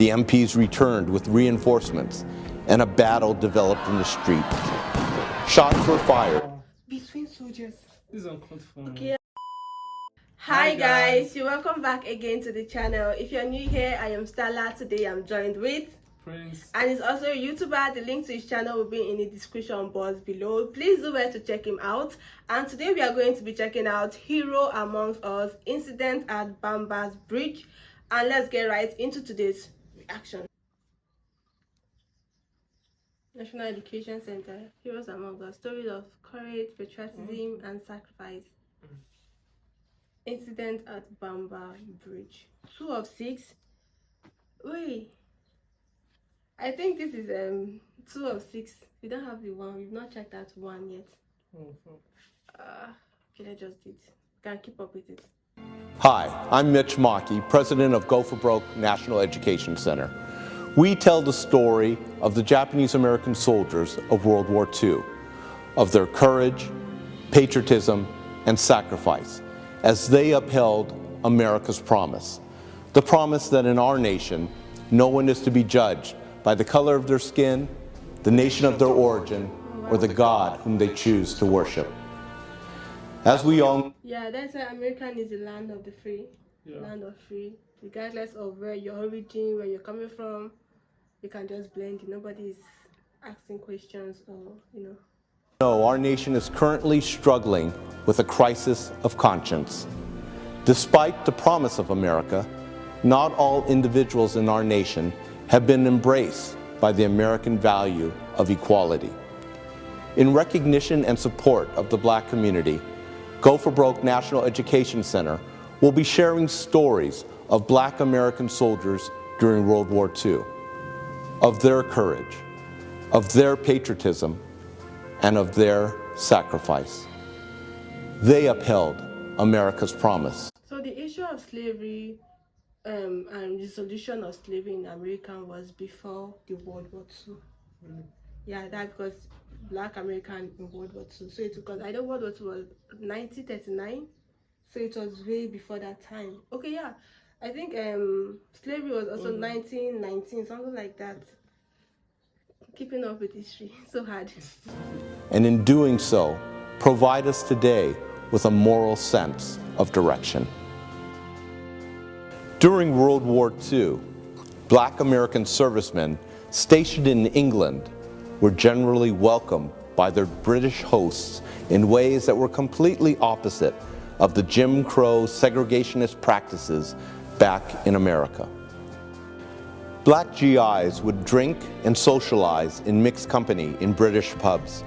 The MPs returned with reinforcements, and a battle developed in the street. Shots were fired. Between soldiers. This is uncalled for. Okay. Hi guys, you're welcome back again to the channel. If you're new here, I am Stella. Today I'm joined with Prince. And he's also a YouTuber. The link to his channel will be in the description box below. Please do well to check him out. And today we are going to be checking out Hero Amongst Us incident at Bamber's Bridge. And let's get right into today's reaction. National Education Center, Heroes Among Us, stories of courage, patriotism, and sacrifice. Incident at Bamber Bridge. 2 of 6. Wait, I think this is 2 of 6. We don't have the 1. We've not checked that 1 yet. Okay, let's just do it. Can keep up with it. Hi, I'm Mitch Maki, president of Go for Broke National Education Center. We tell the story of the Japanese American soldiers of World War II, of their courage, patriotism, and sacrifice as they upheld America's promise. The promise that in our nation, no one is to be judged by the color of their skin, the nation of their origin, or the God whom they choose to worship. As we all... Yeah, that's why American is the land of the free. Yeah. Land of free. Regardless of where your origin, where you're coming from, you can just blend. Nobody is asking questions or, No, our nation is currently struggling with a crisis of conscience. Despite the promise of America, not all individuals in our nation have been embraced by the American value of equality. In recognition and support of the Black community, Go for Broke National Education Center will be sharing stories of Black American soldiers during World War II, of their courage, of their patriotism, and of their sacrifice. They upheld America's promise. So the issue of slavery and the solution of slavery in America was before the World War II. Yeah, that's because Black American in World War II. So it because I know World War II was 1939, so it was way before that time. Okay, yeah, I think slavery was also 1919, something like that. Keeping up with history, so hard. And in doing so, provide us today with a moral sense of direction. During World War II, Black American servicemen stationed in England were generally welcomed by their British hosts in ways that were completely opposite of the Jim Crow segregationist practices back in America. Black GIs would drink and socialize in mixed company in British pubs,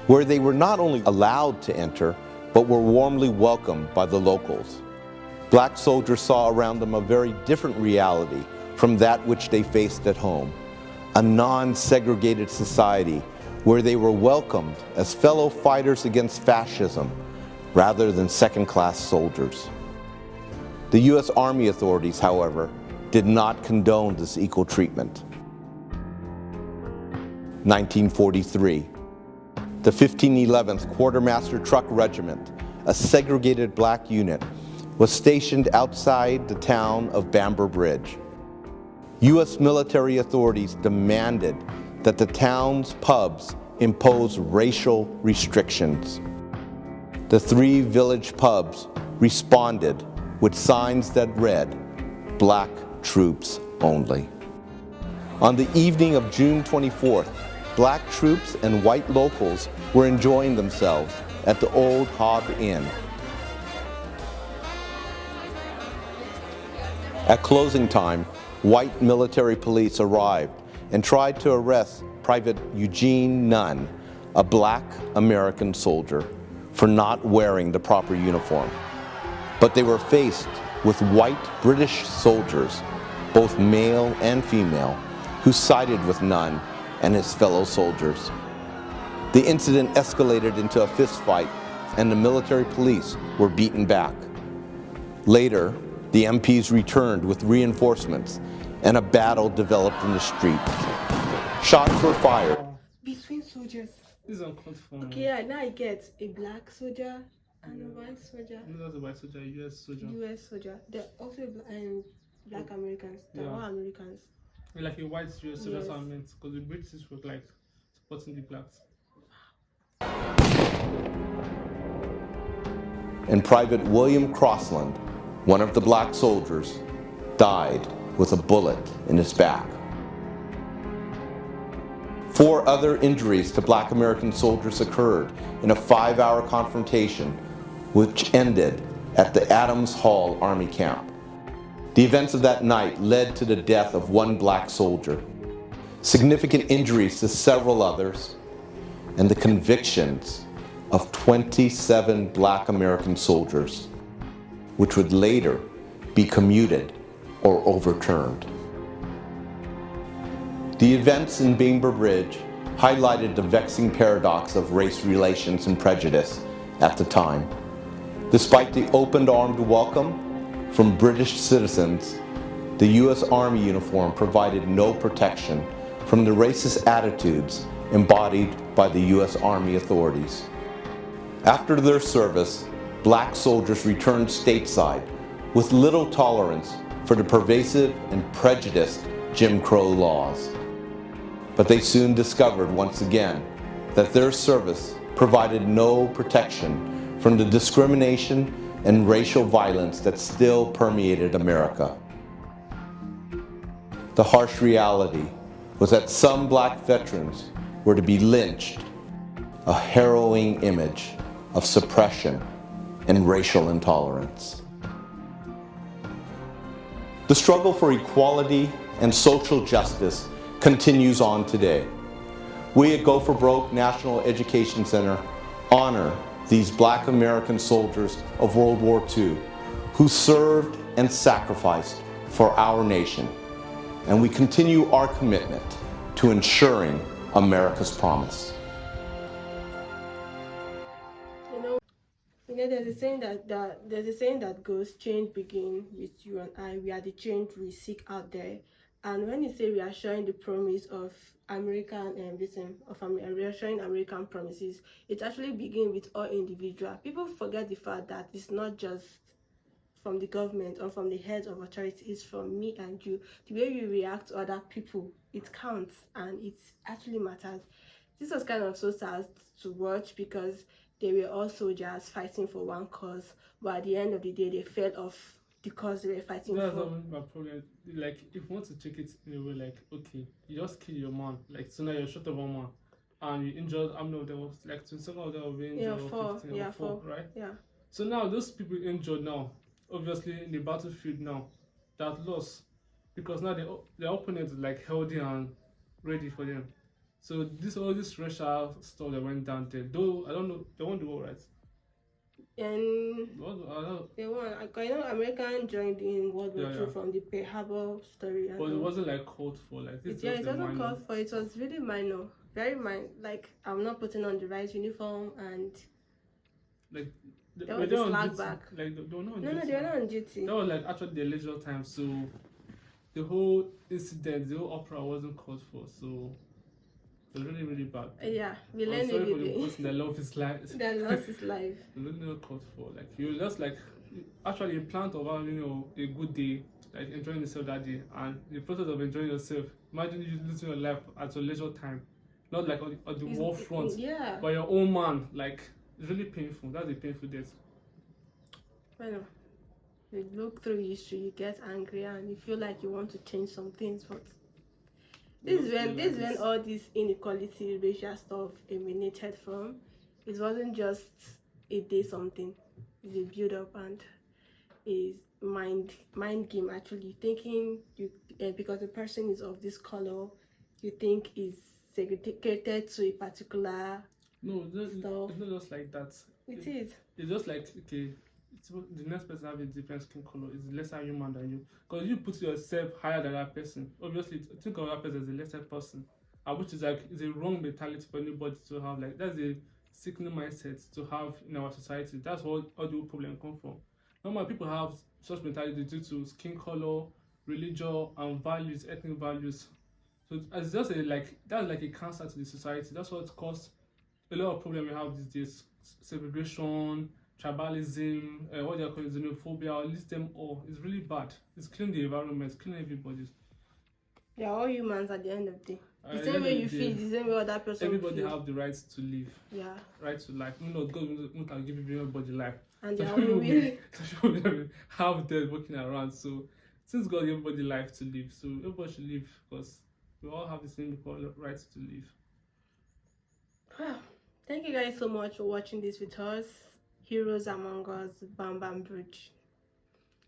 where they were not only allowed to enter, but were warmly welcomed by the locals. Black soldiers saw around them a very different reality from that which they faced at home, a non-segregated society where they were welcomed as fellow fighters against fascism rather than second-class soldiers. The U.S. Army authorities, however, did not condone this equal treatment. 1943. The 1511th Quartermaster Truck Regiment, a segregated Black unit, was stationed outside the town of Bamber Bridge. U.S. military authorities demanded that the town's pubs impose racial restrictions. The 3 village pubs responded with signs that read, "Black troops only." On the evening of June 24th, Black troops and white locals were enjoying themselves at the Old Hob Inn. At closing time, white military police arrived and tried to arrest Private Eugene Nunn, a Black American soldier, for not wearing the proper uniform. But they were faced with white British soldiers, both male and female, who sided with Nunn and his fellow soldiers. The incident escalated into a fistfight, and the military police were beaten back. Later, the MPs returned with reinforcements, and a battle developed in the street. Shots were fired. Between soldiers. This is uncalled for. Okay, yeah, now I get a Black soldier and a white soldier. No, that's a white soldier, US soldier. US soldier. They're also Black Americans. They're all Americans. Like a white US, so that's Yes. what I meant. Because the British were like supporting the blacks. And Private William Crossland, one of the black soldiers, died with a bullet in his back. 4 other injuries to black American soldiers occurred in a 5-hour confrontation which ended at the Adams Hall Army Camp. The events of that night led to the death of 1 black soldier, significant injuries to several others, and the convictions of 27 black American soldiers, which would later be commuted or overturned. The events in Bamber Bridge highlighted the vexing paradox of race relations and prejudice at the time. Despite the open-armed welcome from British citizens, the U.S. Army uniform provided no protection from the racist attitudes embodied by the U.S. Army authorities. After their service, black soldiers returned stateside with little tolerance for the pervasive and prejudiced Jim Crow laws. But they soon discovered once again that their service provided no protection from the discrimination and racial violence that still permeated America. The harsh reality was that some black veterans were to be lynched, a harrowing image of suppression and racial intolerance. The struggle for equality and social justice continues on today. We at Go for Broke National Education Center honor these black American soldiers of World War II who served and sacrificed for our nation, and we continue our commitment to ensuring America's promise. There's a saying that goes, change begin with you and I. We are the change we seek out there. And when you say we are showing the promise of American we are showing American promises, it actually begins with all individual. People forget the fact that it's not just from the government or from the heads of authority, it's from me and you. The way we react to other people, it counts and it actually matters. This was kind of so sad to watch because they were all soldiers fighting for one cause, but at the end of the day, they fell off the cause they were fighting That's for. not my problem. Like, if you want to take it in a way, like, okay, you just kill your man, like, so now you're shot of one man, and you injured, I know there was like 27 of them were injured, Yeah, or four. 15 Yeah, or 4, four. right? Yeah. So now those people injured now, obviously in the battlefield now, that lost because now their opponent is like healthy and ready for them. So all this racial stuff that went down there, though I don't know, they won't do all right. And What, they won. I know American joined in World War II yeah. from the Pearl Harbor story. But it wasn't like called for, like this. It wasn't called for. It was really minor, very minor. Like, I'm not putting on the right uniform, and like there was a slag back. Like they were not on No, duty. they were not on duty. That was like actually their leisure time. So the whole incident, the whole opera wasn't called for. So it was really, really bad. Yeah, we I'm learned sorry for every the day. person that lost his life. That lost his life. It was really not called for. Like you just like actually a plant of having a good day, like enjoying yourself that day, and the process of enjoying yourself. Imagine you losing your life at your leisure time, not like on the war front. Yeah. But your own man, like it's really painful. That's a painful death. Well, you look through history, you get angry, and you feel like you want to change some things, but this is when all this inequality, racial stuff emanated from. It wasn't just a day something. It's a build up and a mind game, actually. Thinking you because the person is of this color, you think is segregated to a particular stuff. It's not just like that. It is. It's just like, okay, the next person having a different skin color is lesser human than you. Because you put yourself higher than that person. Obviously, think of that person as a lesser person. Which is like, is a wrong mentality for anybody to have. Like, that's a sickening mindset to have in our society. That's what all the problem come from. Normal people have such mentality due to skin color, religion, and values, ethnic values. So it's just that's like a cancer to the society. That's what caused a lot of problems we have these days: segregation, tribalism, what they call xenophobia. List them all. It's really bad. It's killing the environment, it's killing everybody. We are all humans at the end of the day. At The the same end way of you the feel, day, the same way other person will everybody feel. have the right to live, Yeah. right to life. You know, God won't give everybody life. And Some they are people only may some people may have dead walking around. So since God gave everybody life to live, so everybody should live because we all have the same equal rights to live. Thank you guys so much for watching this with us. Heroes Among Us, Bamber Bridge.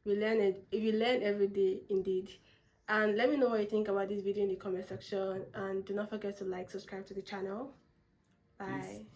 We learn it. We learn every day, indeed. And let me know what you think about this video in the comment section. And do not forget to like, subscribe to the channel. Bye. Peace.